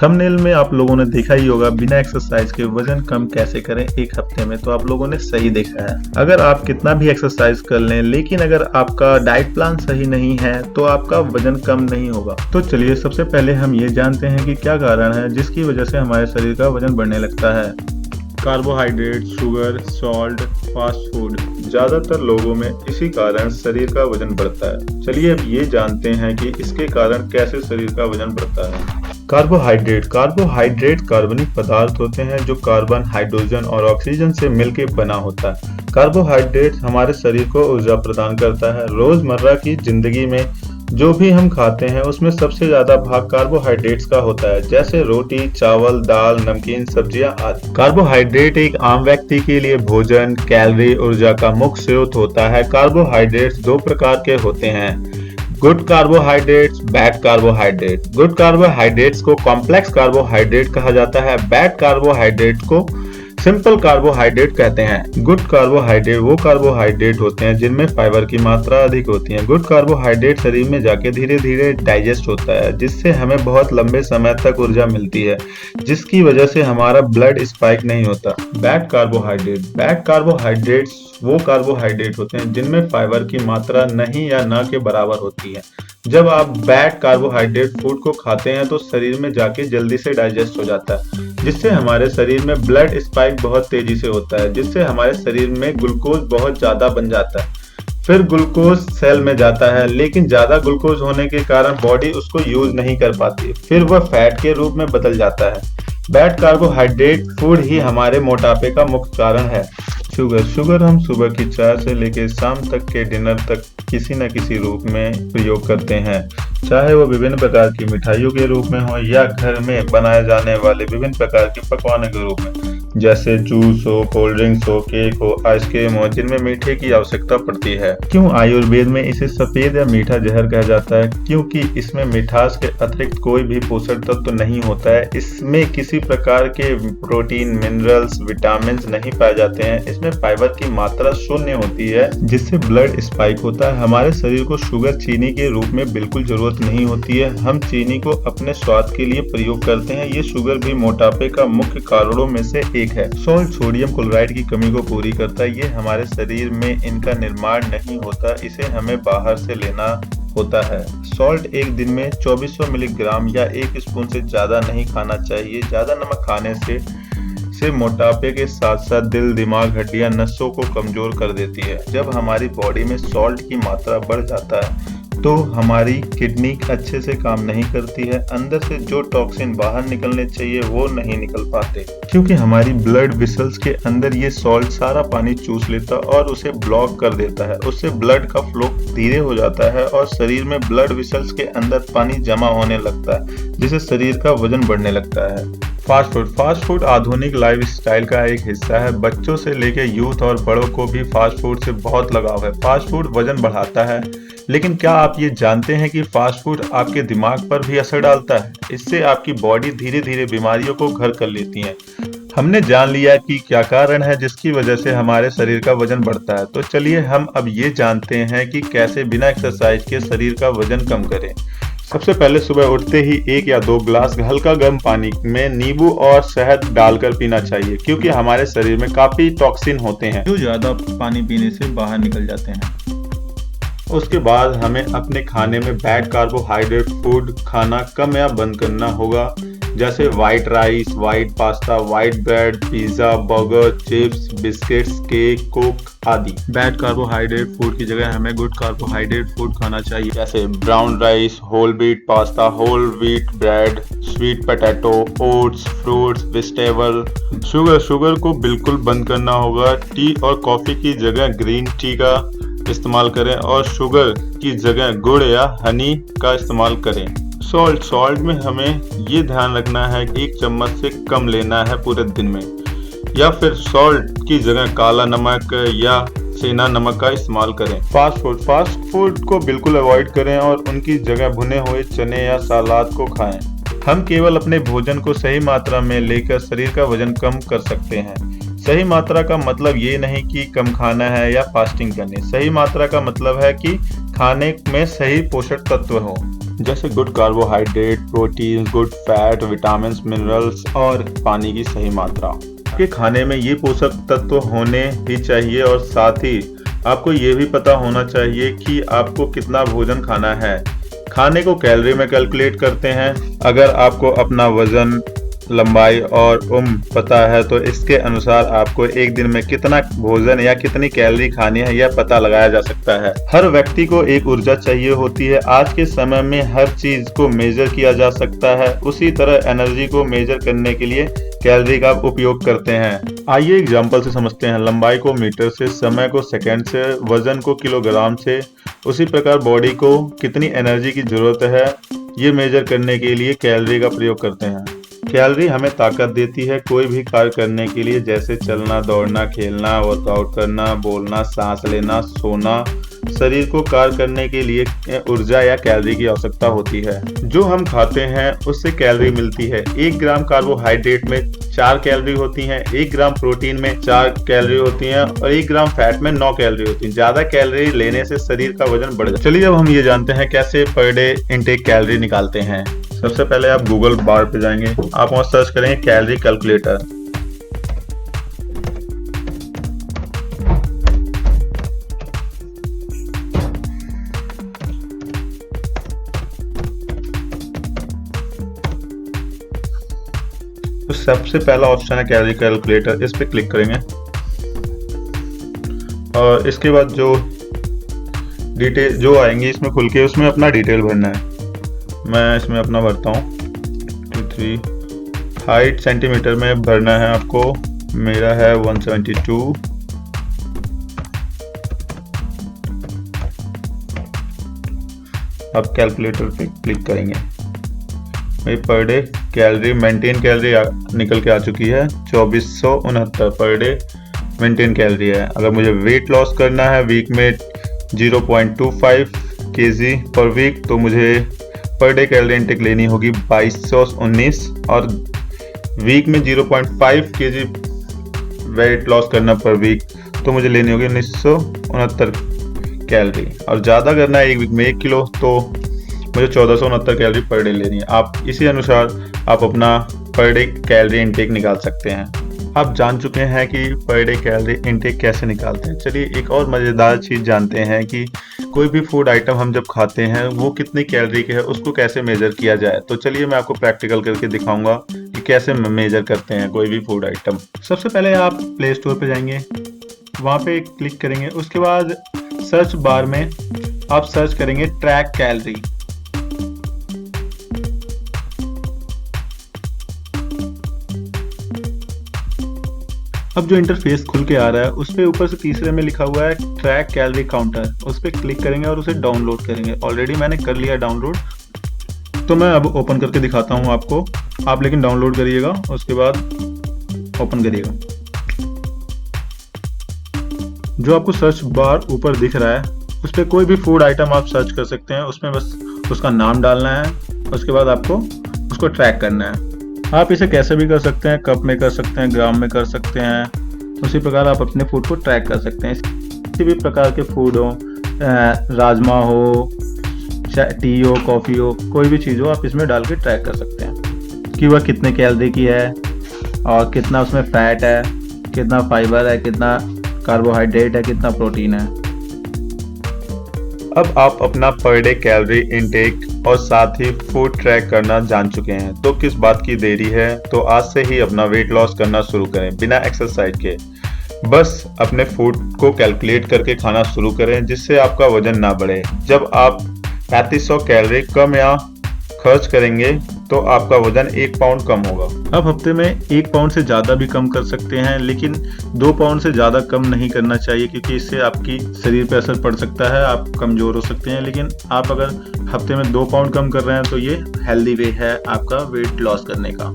Thumbnail में आप लोगों ने देखा ही होगा बिना एक्सरसाइज के वजन कम कैसे करें एक हफ्ते में। तो आप लोगों ने सही देखा है। अगर आप कितना भी एक्सरसाइज कर लें लेकिन अगर आपका डाइट प्लान सही नहीं है तो आपका वजन कम नहीं होगा। तो चलिए सबसे पहले हम ये जानते हैं कि क्या कारण है जिसकी वजह से हमारे शरीर का वजन बढ़ने लगता है। Carbohydrate, sugar, salt, fast food. ज्यादातर लोगों में इसी कारण शरीर का वजन बढ़ता है। चलिए अब ये जानते हैं कि इसके कारण कैसे शरीर का वजन बढ़ता है। कार्बोहाइड्रेट कार्बनिक पदार्थ होते हैं जो कार्बन, हाइड्रोजन और ऑक्सीजन से मिलकर बना होता है। कार्बोहाइड्रेट हमारे शरीर को ऊर्जा प्रदान करता है। रोजमर्रा की जिंदगी में जो भी हम खाते हैं उसमें सबसे ज्यादा भाग कार्बोहाइड्रेट्स का होता है, जैसे रोटी, चावल, दाल, नमकीन, सब्जियां आदि। कार्बोहाइड्रेट एक आम व्यक्ति के लिए भोजन, कैलोरी, ऊर्जा का मुख्य स्रोत होता है। कार्बोहाइड्रेट्स दो प्रकार के होते हैं, good carbohydrates, bad carbohydrate. Good carbohydrates को कॉम्प्लेक्स कार्बोहाइड्रेट कहा जाता है। बैड कार्बोहाइड्रेट को सिंपल कार्बोहाइड्रेट कहते हैं। गुड कार्बोहाइड्रेट वो कार्बोहाइड्रेट होते हैं जिनमें फाइबर की मात्रा अधिक होती है। गुड कार्बोहाइड्रेट शरीर में जाके धीरे धीरे डाइजेस्ट होता है, जिससे हमें बहुत लंबे समय तक ऊर्जा मिलती है, जिसकी वजह से हमारा ब्लड स्पाइक नहीं होता। बैड कार्बोहाइड्रेट्स वो कार्बोहाइड्रेट होते हैं जिनमें फाइबर की मात्रा नहीं या ना के बराबर होती है। जब आप बैड कार्बोहाइड्रेट फूड को खाते हैं तो शरीर में जाके जल्दी से डाइजेस्ट हो जाता है, जिससे हमारे शरीर में ब्लड स्पाइक बहुत तेजी से होता है, जिससे हमारे शरीर में ग्लूकोज बहुत ज्यादा बन जाता है। फिर ग्लूकोज सेल में जाता है, लेकिन ज्यादा ग्लूकोज होने के कारण बॉडी उसको यूज नहीं कर पाती, फिर वह फैट के रूप में बदल जाता है। बैड कार्बोहाइड्रेट फूड ही हमारे मोटापे का मुख्य कारण है। शुगर हम सुबह की चाय से लेकर शाम तक के डिनर तक किसी न किसी रूप में प्रयोग करते हैं, चाहे वो विभिन्न प्रकार की मिठाइयों के रूप में हो या घर में बनाए जाने वाले विभिन्न प्रकार के पकवानों के रूप में, जैसे जूस हो, कोल्ड ड्रिंक्स हो, केक हो, आइसक्रीम हो, जिनमें मीठे की आवश्यकता पड़ती है। क्यों आयुर्वेद में इसे सफेद या मीठा जहर कहा जाता है? क्योंकि इसमें मिठास के अतिरिक्त कोई भी पोषक तत्व नहीं होता है। इसमें किसी प्रकार के प्रोटीन, मिनरल्स, विटामिन नहीं पाए जाते हैं। इसमें फाइबर की मात्रा शून्य होती है, जिससे ब्लड स्पाइक होता है। हमारे शरीर को शुगर चीनी के रूप में बिल्कुल जरूरत नहीं होती है। हम चीनी को अपने स्वाद के लिए प्रयोग करते हैं। ये शुगर भी मोटापे का मुख्य कारणों में से एक है। सॉल्ट सोडियम क्लोराइड की कमी को पूरी करता है। ये हमारे शरीर में इनका निर्माण नहीं होता, इसे हमें बाहर से लेना होता है। सॉल्ट एक दिन में 2400 मिलीग्राम या 1 स्पून से ज्यादा नहीं खाना चाहिए। ज्यादा नमक खाने से मोटापे के साथ साथ दिल, दिमाग, हड्डियां, नसों को कमजोर कर देती है। जब हमारी बॉडी में सॉल्ट की मात्रा बढ़ जाता है तो हमारी किडनी अच्छे से काम नहीं करती है। अंदर से जो टॉक्सिन बाहर निकलने चाहिए वो नहीं निकल पाते, क्योंकि हमारी ब्लड वेसल्स के अंदर ये सॉल्ट सारा पानी चूस लेता और उसे ब्लॉक कर देता है। उससे ब्लड का फ्लो धीरे हो जाता है और शरीर में ब्लड वेसल्स के अंदर पानी जमा होने लगता है, जिससे शरीर का वजन बढ़ने लगता है। फास्ट फूड आधुनिक लाइफस्टाइल का एक हिस्सा है। बच्चों से लेकर यूथ और बड़ों को भी फास्ट फूड से बहुत लगाव है। फास्ट फूड वजन बढ़ाता है, लेकिन क्या आप ये जानते हैं कि फास्ट फूड आपके दिमाग पर भी असर डालता है? इससे आपकी बॉडी धीरे धीरे बीमारियों को घर कर लेती है। हमने जान लिया कि क्या कारण है जिसकी वजह से हमारे शरीर का वजन बढ़ता है। तो चलिए हम अब ये जानते हैं कि कैसे बिना एक्सरसाइज के शरीर का वजन कम करें। सबसे पहले सुबह उठते ही 1 या 2 ग्लास हल्का गर्म पानी में नींबू और शहद डालकर पीना चाहिए, क्योंकि हमारे शरीर में काफी टॉक्सिन होते हैं जो ज्यादा पानी पीने से बाहर निकल जाते हैं। उसके बाद हमें अपने खाने में बैड कार्बोहाइड्रेट फूड खाना कम या बंद करना होगा, जैसे white rice, white pasta, white bread, pizza, burger, chips, biscuits, cake, coke आदि। बैड कार्बोहाइड्रेट फूड की जगह हमें गुड कार्बोहाइड्रेट फूड खाना चाहिए, जैसे brown rice, whole wheat pasta, whole wheat bread, sweet potato, oats, fruits, vegetable. Sugar को बिल्कुल बंद करना होगा। टी और कॉफी की जगह ग्रीन टी का इस्तेमाल करें और शुगर की जगह गुड़ या हनी का इस्तेमाल करें। सॉल्ट में हमें ये ध्यान रखना है कि 1 चम्मच से कम लेना है पूरे दिन में, या फिर सॉल्ट की जगह काला नमक या सेंधा नमक का इस्तेमाल करें। फास्ट फूड को बिल्कुल अवॉइड करें और उनकी जगह भुने हुए चने या सलाद को खाएं। हम केवल अपने भोजन को सही मात्रा में लेकर शरीर का वजन कम कर सकते हैं। सही मात्रा का मतलब ये नहीं कि कम खाना है या फास्टिंग करनी। सही मात्रा का मतलब है कि खाने में सही पोषक तत्व हो। जैसे good carbohydrate, protein, good fat, vitamin, minerals और पानी की सही मात्रा। आपके खाने में ये पोषक तत्व होने ही चाहिए और साथ ही आपको ये भी पता होना चाहिए कि आपको कितना भोजन खाना है। खाने को कैलोरी में कैलकुलेट करते हैं। अगर आपको अपना वजन, लंबाई और उम्र पता है तो इसके अनुसार आपको एक दिन में कितना भोजन या कितनी कैलोरी खानी है यह पता लगाया जा सकता है। हर व्यक्ति को एक ऊर्जा चाहिए होती है। आज के समय में हर चीज को मेजर किया जा सकता है, उसी तरह एनर्जी को मेजर करने के लिए कैलोरी का उपयोग करते हैं। आइए एग्जाम्पल से समझते हैं। लंबाई को मीटर से, समय को सेकंड से, वजन को किलोग्राम से। उसी प्रकार बॉडी को कितनी एनर्जी की जरूरत है ये मेजर करने के लिए कैलोरी का प्रयोग करते हैं। कैलोरी हमें ताकत देती है कोई भी कार्य करने के लिए, जैसे चलना, दौड़ना, खेलना, वर्कआउट करना, बोलना, सांस लेना, सोना। शरीर को कार्य करने के लिए ऊर्जा या कैलोरी की आवश्यकता होती है। जो हम खाते हैं उससे कैलोरी मिलती है। 1 ग्राम कार्बोहाइड्रेट में 4 कैलोरी होती हैं, 1 ग्राम प्रोटीन में 4 कैलोरी होती हैं और 1 ग्राम फैट में 9 कैलोरी होती हैं। ज्यादा कैलोरी लेने से शरीर का वजन बढ़ जाता है। चलिए अब हम ये जानते हैं कैसे पर डे इनटेक कैलोरी निकालते हैं। सबसे पहले आप गूगल बार पे जाएंगे, आप वहां सर्च करेंगे कैलोरी कैलकुलेटर। तो सबसे पहला ऑप्शन है कैलोरी कैलकुलेटर, इस पे क्लिक करेंगे और इसके बाद जो डिटेल जो आएंगी इसमें खुल के उसमें अपना डिटेल भरना है। मैं इसमें अपना भरता हूँ 23। हाइट सेंटीमीटर में भरना है आपको, मेरा है 172। अब कैलकुलेटर पे क्लिक करेंगे। मेरी per day calorie maintain calorie निकल के आ चुकी है 2469 पर डे मेंटेन कैलोरी है। अगर मुझे वेट लॉस करना है वीक में 0.25 kg पर वीक तो मुझे पर डे कैलोरी इंटेक लेनी होगी 2219 और वीक में 0.5 kg वेट लॉस करना पर वीक तो मुझे लेनी होगी 1969 कैलोरी। और ज़्यादा करना है एक वीक में 1 किलो तो मुझे 1469 कैलोरी पर डे लेनी है। आप इसी अनुसार आप अपना पर डे कैलोरी इंटेक निकाल सकते हैं। आप जान चुके हैं कि पर डे कैलोरी इंटेक कैसे निकालते हैं। चलिए एक और मज़ेदार चीज़ जानते हैं कि कोई भी फूड आइटम हम जब खाते हैं वो कितनी कैलोरी के है उसको कैसे मेजर किया जाए। तो चलिए मैं आपको प्रैक्टिकल करके दिखाऊंगा कि कैसे मेजर करते हैं कोई भी फूड आइटम। सबसे पहले आप प्ले स्टोर पे जाएंगे, वहाँ पे क्लिक करेंगे। उसके बाद सर्च बार में आप सर्च करेंगे ट्रैक कैलोरी। अब जो इंटरफेस खुल के आ रहा है उस पे ऊपर से तीसरे में लिखा हुआ है ट्रैक कैलोरी काउंटर, उस पर क्लिक करेंगे और उसे डाउनलोड करेंगे। ऑलरेडी मैंने कर लिया डाउनलोड, तो मैं अब ओपन करके दिखाता हूँ आपको। आप लेकिन डाउनलोड करिएगा, उसके बाद ओपन करिएगा। जो आपको सर्च बार ऊपर दिख रहा है उस पर कोई भी फूड आइटम आप सर्च कर सकते हैं। उसमें बस उसका नाम डालना है, उसके बाद आपको उसको ट्रैक करना है। आप इसे कैसे भी कर सकते हैं, कप में कर सकते हैं, ग्राम में कर सकते हैं। उसी प्रकार आप अपने फूड को ट्रैक कर सकते हैं। किसी भी प्रकार के फूड हो, राजमा हो, टी हो, कॉफ़ी हो, कोई भी चीज़ हो, आप इसमें डाल के ट्रैक कर सकते हैं कि वह कितने कैलोरी की है और कितना उसमें फैट है, कितना फाइबर है, कितना कार्बोहाइड्रेट है, कितना प्रोटीन है। अब आप अपना पर डे कैलोरी इनटेक और साथ ही फूड ट्रैक करना जान चुके हैं, तो किस बात की देरी है। तो आज से ही अपना वेट लॉस करना शुरू करें बिना एक्सरसाइज के। बस अपने फूड को कैलकुलेट करके खाना शुरू करें जिससे आपका वजन ना बढ़े। जब आप 3500 कैलोरी कम या खर्च करेंगे तो आपका वजन 1 पाउंड कम होगा। अब हफ्ते में 1 पाउंड से ज़्यादा भी कम कर सकते हैं, लेकिन 2 पाउंड से ज़्यादा कम नहीं करना चाहिए क्योंकि इससे आपकी शरीर पर असर पड़ सकता है, आप कमज़ोर हो सकते हैं। लेकिन आप अगर हफ्ते में 2 पाउंड कम कर रहे हैं तो ये हेल्दी वे है आपका वेट लॉस करने का।